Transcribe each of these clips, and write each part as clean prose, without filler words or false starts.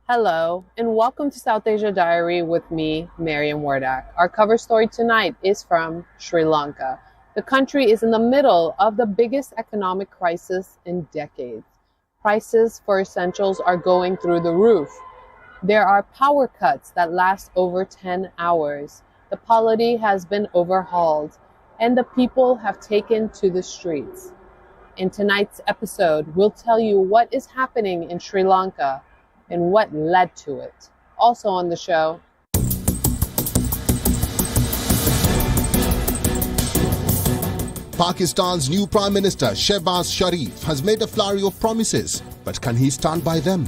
Hello, and welcome to South Asia Diary with me, Mariam Wardak. Our cover story tonight is from Sri Lanka. The country is in the middle of the biggest economic crisis in decades. Prices for essentials are going through the roof. There are power cuts that last over 10 hours. The polity has been overhauled, and the people have taken to the streets. In tonight's episode, we'll tell you what is happening in Sri Lanka and what led to it. Also on the show, Pakistan's new Prime Minister Shehbaz Sharif has made a flurry of promises, but can he stand by them?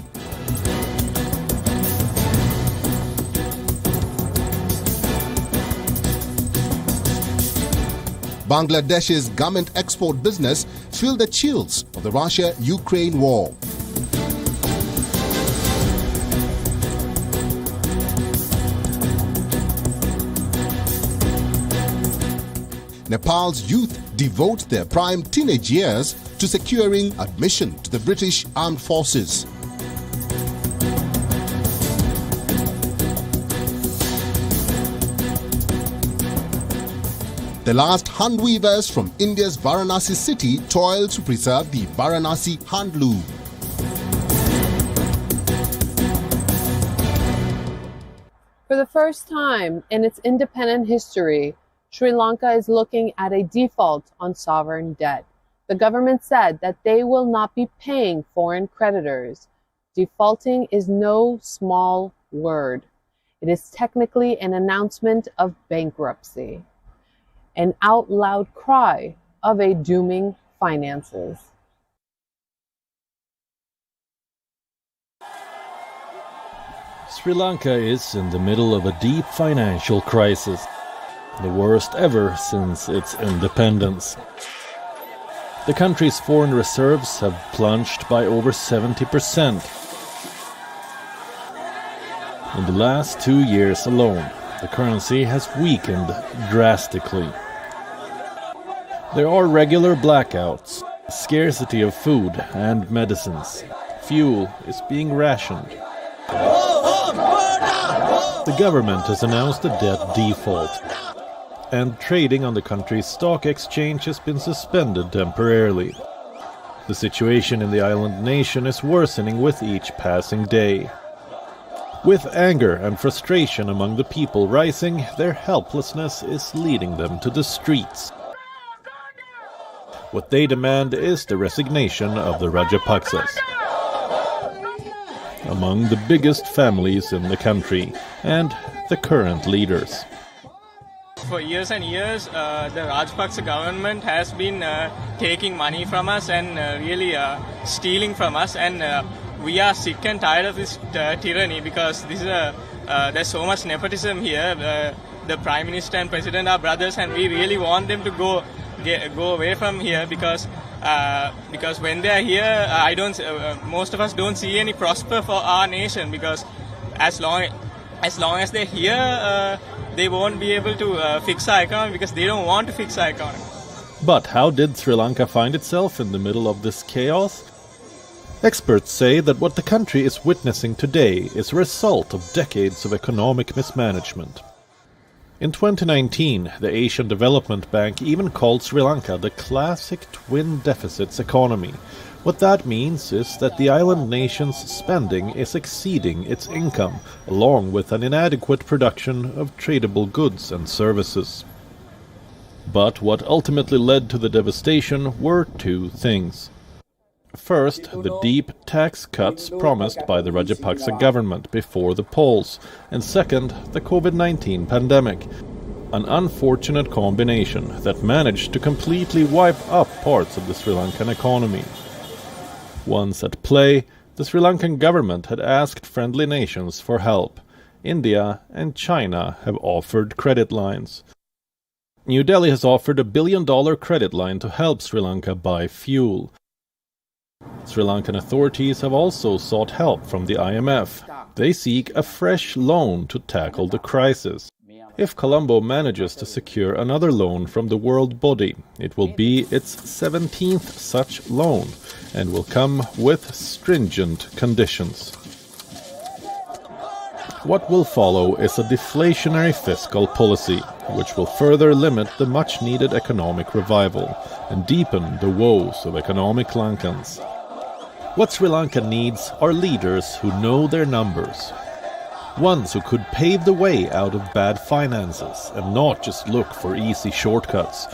Bangladesh's garment export business feel the chills of the Russia-Ukraine war. Nepal's youth devote their prime teenage years to securing admission to the British Armed Forces. The last hand weavers from India's Varanasi city toil to preserve the Varanasi handloom. for the first time in its independent history, Sri Lanka is looking at a default on sovereign debt. The government said that they will not be paying foreign creditors. Defaulting is no small word. It is technically an announcement of bankruptcy, an out loud cry of a dooming finances. Sri Lanka is in the middle of a deep financial crisis, the worst ever since its independence. The country's foreign reserves have plunged by over 70%. In the last 2 years alone, the currency has weakened drastically. There are regular blackouts, scarcity of food and medicines. Fuel is being rationed. The government has announced a debt default, and trading on the country's stock exchange has been suspended temporarily. The situation in the island nation is worsening with each passing day. With anger and frustration among the people rising, their helplessness is leading them to the streets. What they demand is the resignation of the Rajapaksas, among the biggest families in the country, and the current leaders. For years and years, the Rajapaksa government has been taking money from us and really stealing from us, and we are sick and tired of this tyranny because this is there's so much nepotism here. The Prime Minister and President are brothers, and we really want them to go away from here because when they are here, most of us don't see any prosper for our nation, because as long as they're here, they won't be able to fix our economy, because they don't want to fix our economy. But how did Sri Lanka find itself in the middle of this chaos? Experts say that what the country is witnessing today is a result of decades of economic mismanagement. In 2019, the Asian Development Bank even called Sri Lanka the classic twin deficits economy. What that means is that the island nation's spending is exceeding its income, along with an inadequate production of tradable goods and services. But what ultimately led to the devastation were two things. First, the deep tax cuts promised by the Rajapaksa government before the polls, and second, the COVID-19 pandemic, an unfortunate combination that managed to completely wipe up parts of the Sri Lankan economy. Once at play, the Sri Lankan government had asked friendly nations for help. India and China have offered credit lines. New Delhi has offered $1 billion credit line to help Sri Lanka buy fuel. Sri Lankan authorities have also sought help from the IMF. They seek a fresh loan to tackle the crisis. If Colombo manages to secure another loan from the world body, it will be its 17th such loan and will come with stringent conditions. What will follow is a deflationary fiscal policy, which will further limit the much-needed economic revival and deepen the woes of economic Lankans. What Sri Lanka needs are leaders who know their numbers. Ones who could pave the way out of bad finances and not just look for easy shortcuts.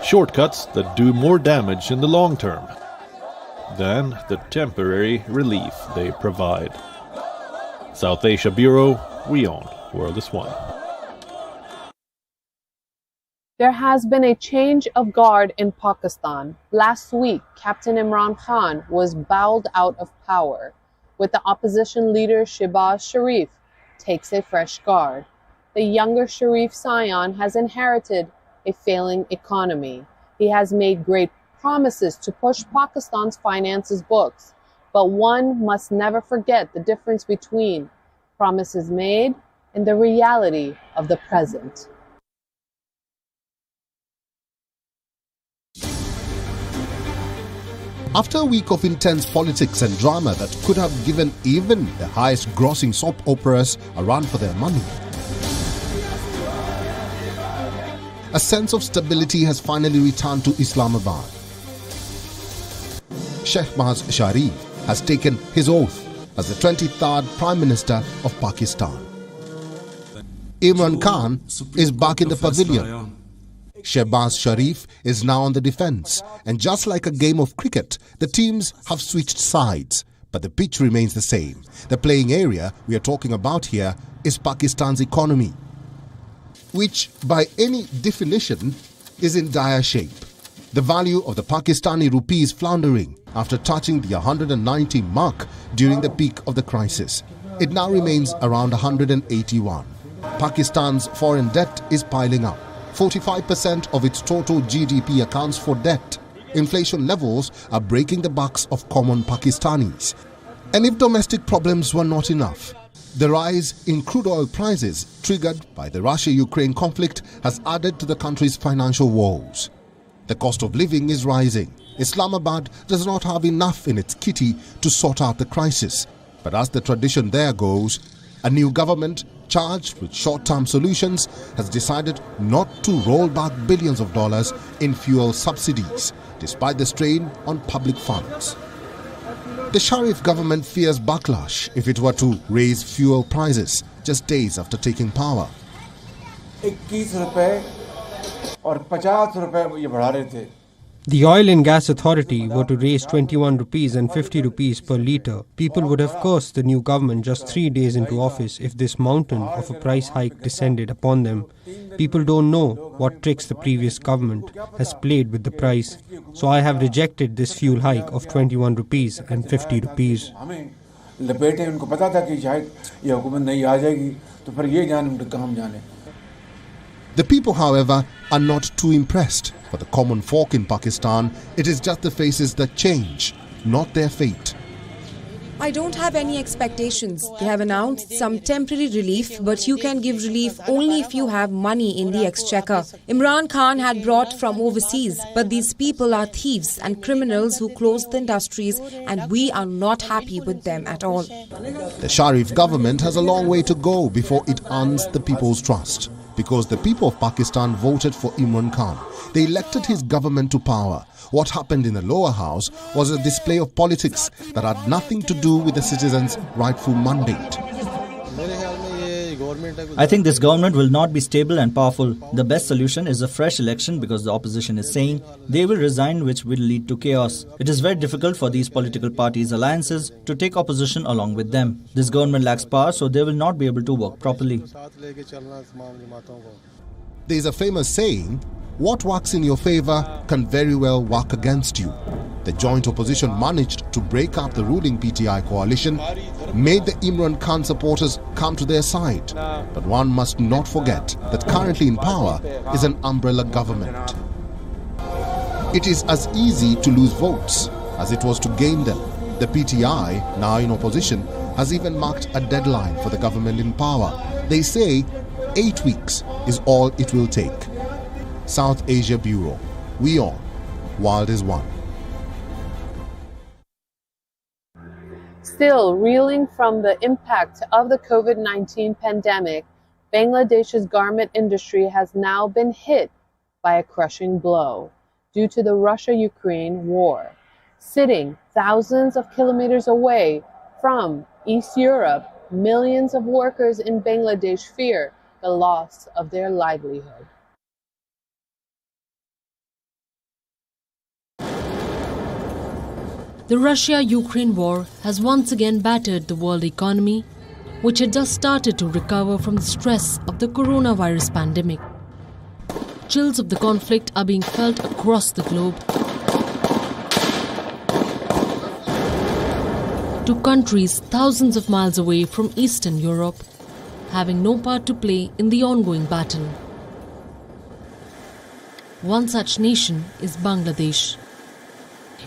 Shortcuts that do more damage in the long term than the temporary relief they provide. South Asia Bureau, WION, World is One. There has been a change of guard in Pakistan. Last week, Captain Imran Khan was bowled out of power, with the opposition leader Shehbaz Sharif takes a fresh guard. The younger Sharif scion has inherited a failing economy. He has made great promises to push Pakistan's finances books, but one must never forget the difference between promises made and the reality of the present. After a week of intense politics and drama that could have given even the highest grossing soap operas a run for their money, a sense of stability has finally returned to Islamabad. Shehbaz Sharif has taken his oath as the 23rd Prime Minister of Pakistan. Imran Khan is back in the pavilion. Shehbaz Sharif is now on the defense, and just like a game of cricket, the teams have switched sides, but the pitch remains the same. The playing area we are talking about here is Pakistan's economy, which by any definition is in dire shape. The value of the Pakistani rupee is floundering after touching the 190 mark during the peak of the crisis. It now remains around 181. Pakistan's foreign debt is piling up. 45% of its total GDP accounts for debt. Inflation levels are breaking the backs of common Pakistanis. And if domestic problems were not enough, the rise in crude oil prices triggered by the Russia-Ukraine conflict has added to the country's financial woes. The cost of living is rising. Islamabad does not have enough in its kitty to sort out the crisis. But as the tradition there goes, a new government charged with short-term solutions has decided not to roll back billions of dollars in fuel subsidies, despite the strain on public funds. The Sharif government fears backlash if it were to raise fuel prices just days after taking power. 21 रुपए और 50 रुपए ये बढ़ा रहे थे. The Oil and Gas Authority were to raise 21 rupees and 50 rupees per litre. People would have cursed the new government just 3 days into office if this mountain of a price hike descended upon them. People don't know what tricks the previous government has played with the price. So I have rejected this fuel hike of 21 rupees and 50 rupees. The people, however, are not too impressed. For the common folk in Pakistan, it is just the faces that change, not their fate. I don't have any expectations. They have announced some temporary relief, but you can give relief only if you have money in the exchequer. Imran Khan had brought from overseas, but these people are thieves and criminals who closed the industries, and we are not happy with them at all. The Sharif government has a long way to go before it earns the people's trust, because the people of Pakistan voted for Imran Khan. They elected his government to power. What happened in the lower house was a display of politics that had nothing to do with the citizens' rightful mandate. I think this government will not be stable and powerful. The best solution is a fresh election because the opposition is saying they will resign, which will lead to chaos. It is very difficult for these political parties' alliances to take opposition along with them. This government lacks power, so they will not be able to work properly. There is a famous saying, what works in your favor can very well work against you. The joint opposition managed to break up the ruling PTI coalition, made the Imran Khan supporters come to their side. But one must not forget that currently in power is an umbrella government. It is as easy to lose votes as it was to gain them. The PTI, now in opposition, has even marked a deadline for the government in power. They say 8 weeks is all it will take. South Asia Bureau, WION, World is One. Still reeling from the impact of the COVID-19 pandemic, Bangladesh's garment industry has now been hit by a crushing blow due to the Russia-Ukraine war. Sitting thousands of kilometers away from East Europe, millions of workers in Bangladesh fear the loss of their livelihood. The Russia-Ukraine war has once again battered the world economy, which had just started to recover from the stress of the coronavirus pandemic. Chills of the conflict are being felt across the globe. To countries thousands of miles away from Eastern Europe, having no part to play in the ongoing battle. One such nation is Bangladesh.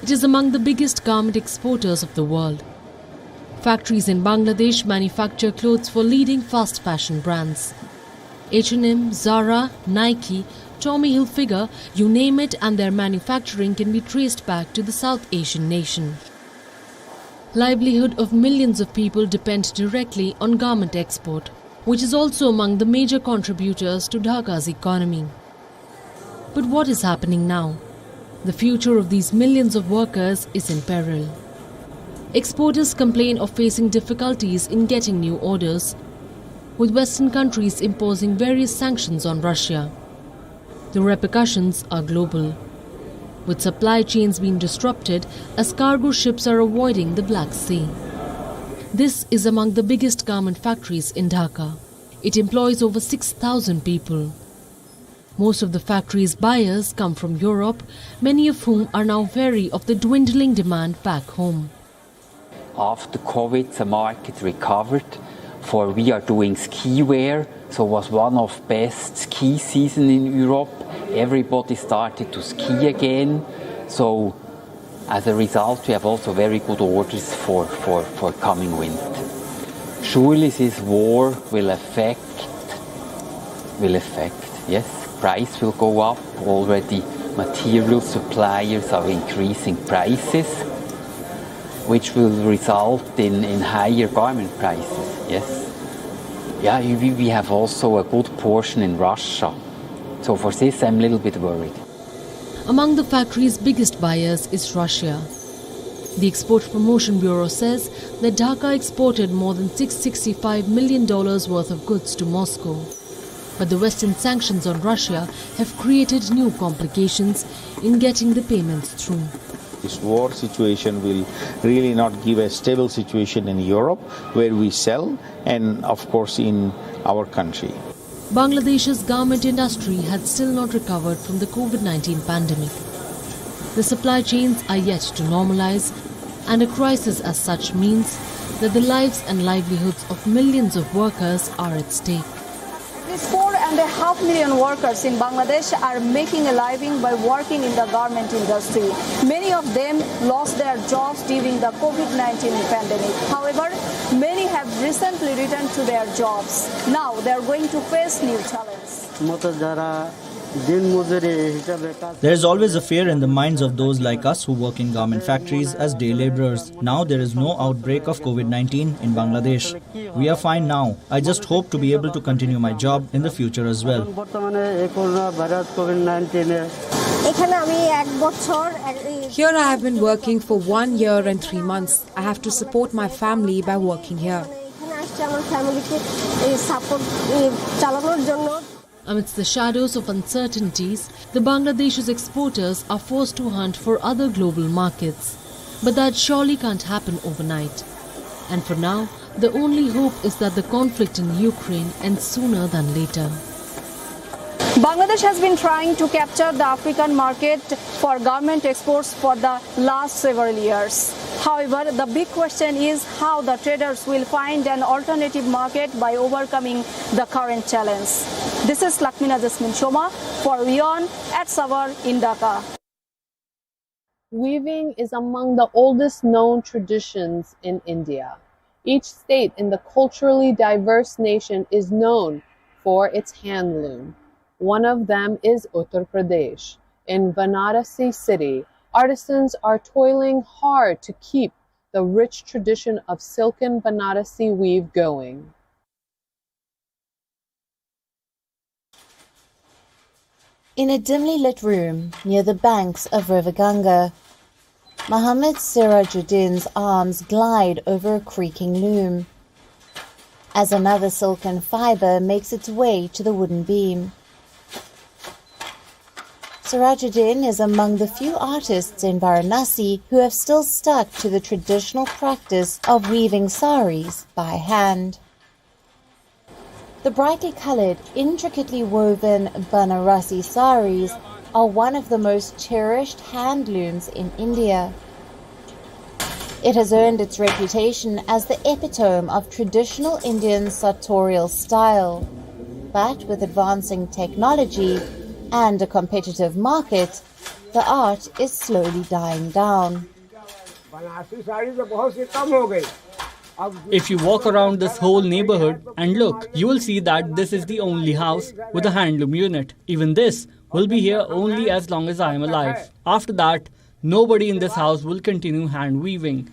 It is among the biggest garment exporters of the world. Factories in Bangladesh manufacture clothes for leading fast fashion brands. H&M, Zara, Nike, Tommy Hilfiger, you name it, and their manufacturing can be traced back to the South Asian nation. Livelihood of millions of people depend directly on garment export, which is also among the major contributors to Dhaka's economy. But what is happening now? The future of these millions of workers is in peril. Exporters complain of facing difficulties in getting new orders, with Western countries imposing various sanctions on Russia. The repercussions are global, with supply chains being disrupted as cargo ships are avoiding the Black Sea. This is among the biggest garment factories in Dhaka. It employs over 6,000 people. Most of the factory's buyers come from Europe, many of whom are now wary of the dwindling demand back home. After COVID, the market recovered. For we are doing ski wear, so it was one of best ski season in Europe. Everybody started to ski again. So as a result, we have also very good orders for coming winter. Surely this war will affect, yes. Price will go up. Already material suppliers are increasing prices, which will result in higher garment prices, yes. Yeah, we have also a good portion in Russia. So for this, I'm a little bit worried. Among the factory's biggest buyers is Russia. The Export Promotion Bureau says that Dhaka exported more than $665 million worth of goods to Moscow. But the Western sanctions on Russia have created new complications in getting the payments through. This war situation will really not give a stable situation in Europe, where we sell, and of course in our country. Bangladesh's garment industry had still not recovered from the COVID-19 pandemic. The supply chains are yet to normalize, and a crisis as such means that the lives and livelihoods of millions of workers are at stake. These 4.5 million workers in Bangladesh are making a living by working in the garment industry. Many of them lost their jobs during the COVID-19 pandemic. However, many have recently returned to their jobs. Now they are going to face new challenges. There is always a fear in the minds of those like us who work in garment factories as day laborers. Now there is no outbreak of COVID-19 in Bangladesh. We are fine now. I just hope to be able to continue my job in the future as well. Here I have been working for 1 year and 3 months. I have to support my family by working here. Amidst the shadows of uncertainties, the Bangladesh's exporters are forced to hunt for other global markets. But that surely can't happen overnight. And for now, the only hope is that the conflict in Ukraine ends sooner than later. Bangladesh has been trying to capture the African market for garment exports for the last several years. However, the big question is how the traders will find an alternative market by overcoming the current challenge. This is Lakmina Jasmine Shoma for WION at Savar in Dhaka. Weaving is among the oldest known traditions in India. Each state in the culturally diverse nation is known for its handloom. One of them is Uttar Pradesh. In Varanasi city, artisans are toiling hard to keep the rich tradition of silken Banarasi weave going. In a dimly lit room near the banks of River Ganga, Muhammad Sirajuddin's arms glide over a creaking loom as another silken fibre makes its way to the wooden beam. Sirajuddin is among the few artists in Varanasi who have still stuck to the traditional practice of weaving saris by hand. The brightly coloured, intricately woven Banarasi saris are one of the most cherished handlooms in India. It has earned its reputation as the epitome of traditional Indian sartorial style. But with advancing technology and a competitive market, the art is slowly dying down. If you walk around this whole neighborhood and look, you will see that this is the only house with a handloom unit. Even this will be here only as long as I am alive. After that, nobody in this house will continue hand weaving.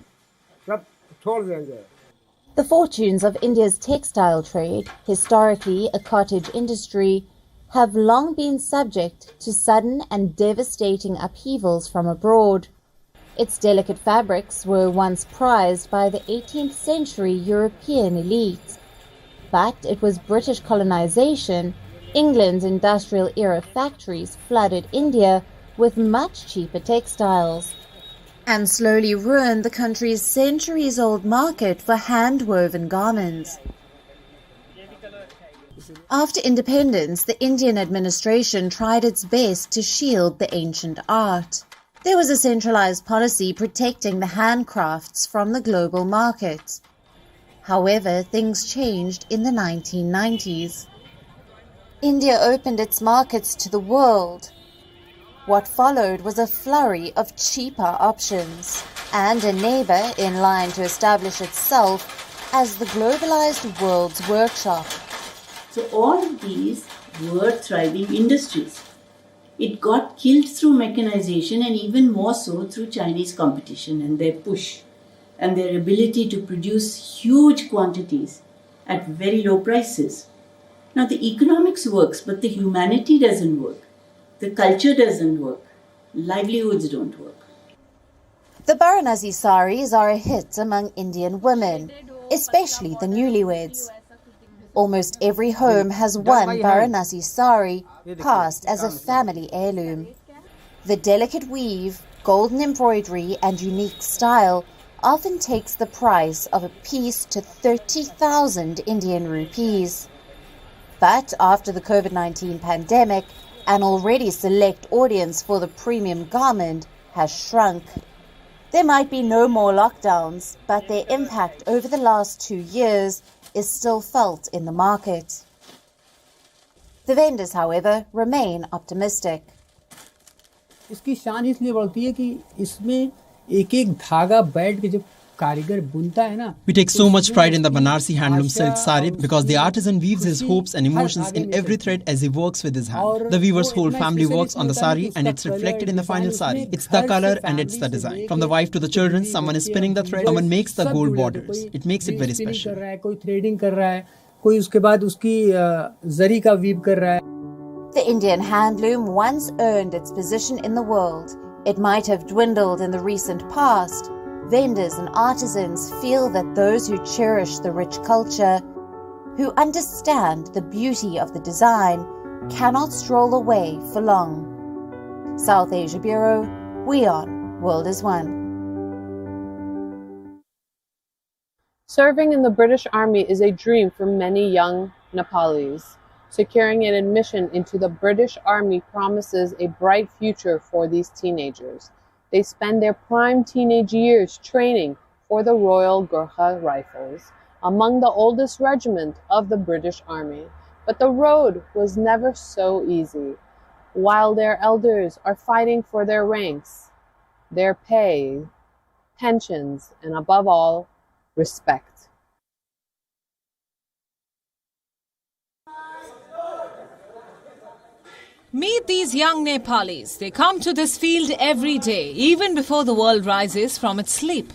The fortunes of India's textile trade, historically a cottage industry, have long been subject to sudden and devastating upheavals from abroad. Its delicate fabrics were once prized by the 18th century European elite. But it was British colonization, England's industrial era factories flooded India with much cheaper textiles, and slowly ruined the country's centuries-old market for hand-woven garments. After independence, the Indian administration tried its best to shield the ancient art. There was a centralized policy protecting the handcrafts from the global market. However, things changed in the 1990s. India opened its markets to the world. What followed was a flurry of cheaper options, and a neighbor in line to establish itself as the globalized world's workshop. So all of these were thriving industries. It got killed through mechanization and even more so through Chinese competition and their push and their ability to produce huge quantities at very low prices. Now the economics works, but the humanity doesn't work. The culture doesn't work. Livelihoods don't work. The Varanasi saris are a hit among Indian women, especially the newlyweds. Almost every home has one Varanasi sari passed as a family heirloom. The delicate weave, golden embroidery and unique style often takes the price of a piece to 30,000 Indian rupees. But after the COVID-19 pandemic, an already select audience for the premium garment has shrunk. There might be no more lockdowns, but their impact over the last 2 years is still felt in the market. The vendors, however, remain optimistic. इसकी शान इसलिए बढ़ती है कि इसमें एक-एक धागा बैठ के जब कारीगर बुनता है ना. We take so much pride in the Banarsi handloom silk sari because the artisan weaves his hopes and emotions in every thread as he works with his hand. The weaver's whole family works on the sari and it's reflected in the final sari. It's the color and it's the design. From the wife to the children, someone is spinning the thread, someone makes the gold borders. It makes it very special. कोई threading कर रहा है, कोई उसके बाद उसकी जरी का weave कर रहा है. The Indian handloom once earned its position in the world. It might have dwindled in the recent past. Vendors and artisans feel that those who cherish the rich culture, who understand the beauty of the design, cannot stroll away for long. South Asia Bureau, WION, World is One. Serving in the British Army is a dream for many young Nepalis. Securing an admission into the British Army promises a bright future for these teenagers. They spend their prime teenage years training for the Royal Gurkha Rifles, among the oldest regiment of the British Army. But the road was never so easy. While their elders are fighting for their ranks, their pay, pensions, and above all, respect. Meet these young Nepalis. They come to this field every day, even before the world rises from its sleep.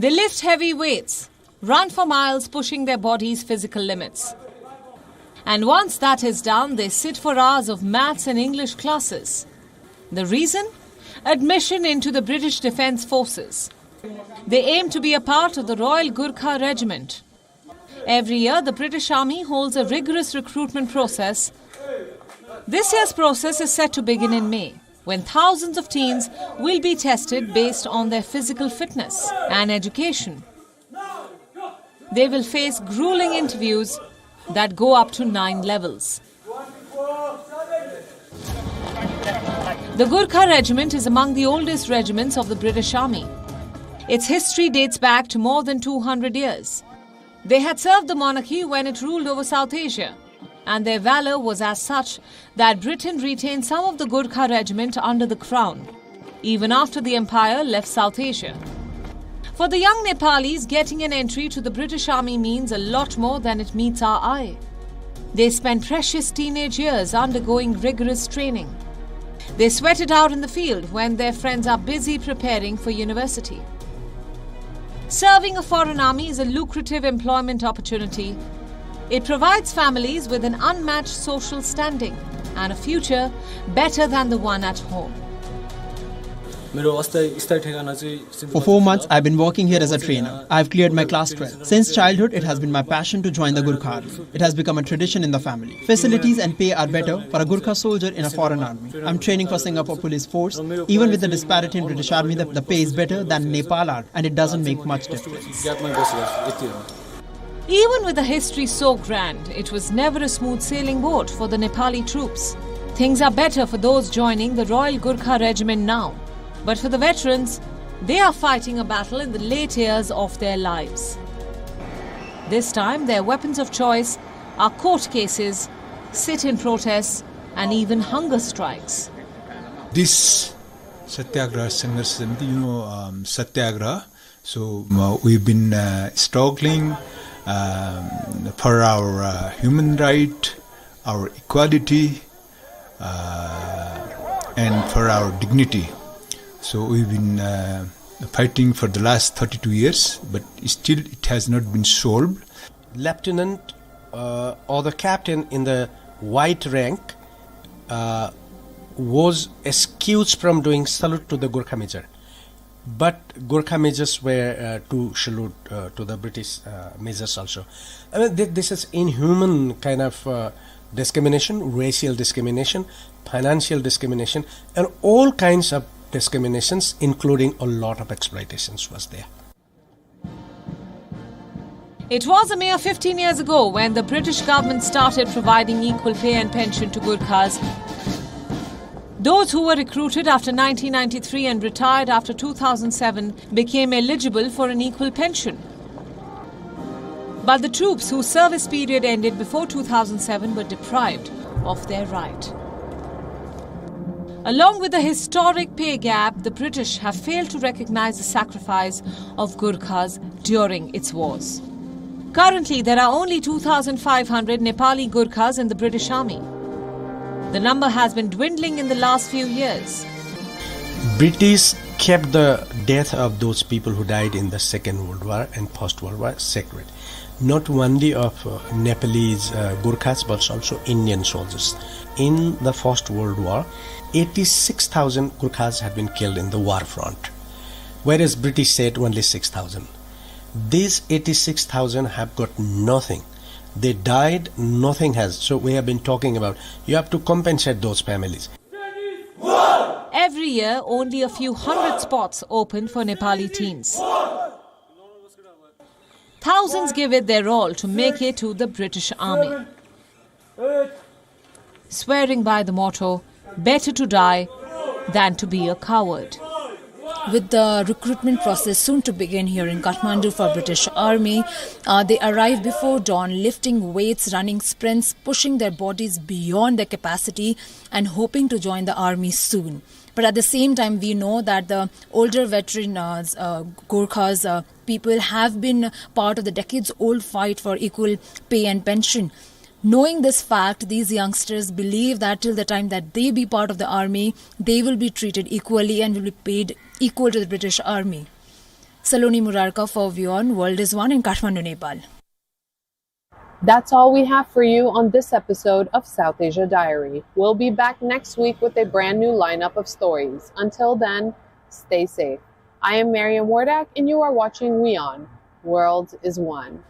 They lift heavy weights, run for miles pushing their body's physical limits. And once that is done, they sit for hours of maths and English classes. The reason? Admission into the British Defence Forces. They aim to be a part of the Royal Gurkha Regiment. Every year, the British Army holds a rigorous recruitment process. This year's process is set to begin in May, when thousands of teens will be tested based on their physical fitness and education. They will face grueling interviews that go up to 9 levels. The Gurkha Regiment is among the oldest regiments of the British Army. Its history dates back to more than 200 years. They had served the monarchy when it ruled over South Asia, and their valour was as such that Britain retained some of the Gurkha Regiment under the crown, even after the empire left South Asia. For the young Nepalis, getting an entry to the British Army means a lot more than it meets our eye. They spend precious teenage years undergoing rigorous training. They sweat it out in the field when their friends are busy preparing for university. Serving a foreign army is a lucrative employment opportunity. It provides families with an unmatched social standing and a future better than the one at home. For 4 months, I've been working here as a trainer. I've cleared my class 12. Since childhood, it has been my passion to join the Gurkha army. It has become a tradition in the family. Facilities and pay are better for a Gurkha soldier in a foreign army. I'm training for Singapore Police Force. Even with the disparity in British Army, the pay is better than Nepal Army, and it doesn't make much difference. Even with a history so grand, it was never a smooth sailing boat for the Nepali troops. Things are better for those joining the Royal Gurkha Regiment now. But for the veterans, they are fighting a battle in the late years of their lives. This time, their weapons of choice are court cases, sit-in protests, and even hunger strikes. This Satyagraha Sanghars, Satyagraha, so we've been struggling for our human right, our equality, and for our dignity. So we've been fighting for the last 32 years, but still it has not been solved. Lieutenant or the captain in the white rank was excused from doing salute to the Gurkha Major. But Gurkha Majors were to salute to the British Majors also. I mean, this is inhuman kind of discrimination, racial discrimination, financial discrimination, and all kinds of discriminations, including a lot of exploitations was there. It was a mere 15 years ago when the British government started providing equal pay and pension to Gurkhas. Those who were recruited after 1993 and retired after 2007 became eligible for an equal pension. But the troops whose service period ended before 2007 were deprived of their right. Along with the historic pay gap, the British have failed to recognize the sacrifice of Gurkhas during its wars. Currently, there are only 2,500 Nepali Gurkhas in the British Army. The number has been dwindling in the last few years. British kept the death of those people who died in the Second World War and First World War sacred. Not only of Nepalese Gurkhas, but also Indian soldiers. In the First World War, 86,000 Gurkhas had been killed in the war front, whereas British said only 6,000. These 86,000 have got nothing. They died, nothing has. So we have been talking about, you have to compensate those families. Every year, only a few hundred spots open for Nepali teens. Thousands give it their all to make it to the British Army, swearing by the motto, better to die than to be a coward. With the recruitment process soon to begin here in Kathmandu for British Army, they arrive before dawn, lifting weights, running sprints, pushing their bodies beyond their capacity and hoping to join the army soon. But at the same time, we know that the older veteran Gurkhas, people have been part of the decades-old fight for equal pay and pension. Knowing this fact, these youngsters believe that till the time that they be part of the army, they will be treated equally and will be paid equal to the British Army. Saloni Murarka for WION World is One in Kathmandu, Nepal. That's all we have for you on this episode of South Asia Diary. We'll be back next week with a brand new lineup of stories. Until then, stay safe. I am Mariam Wardak, and you are watching WION World is One.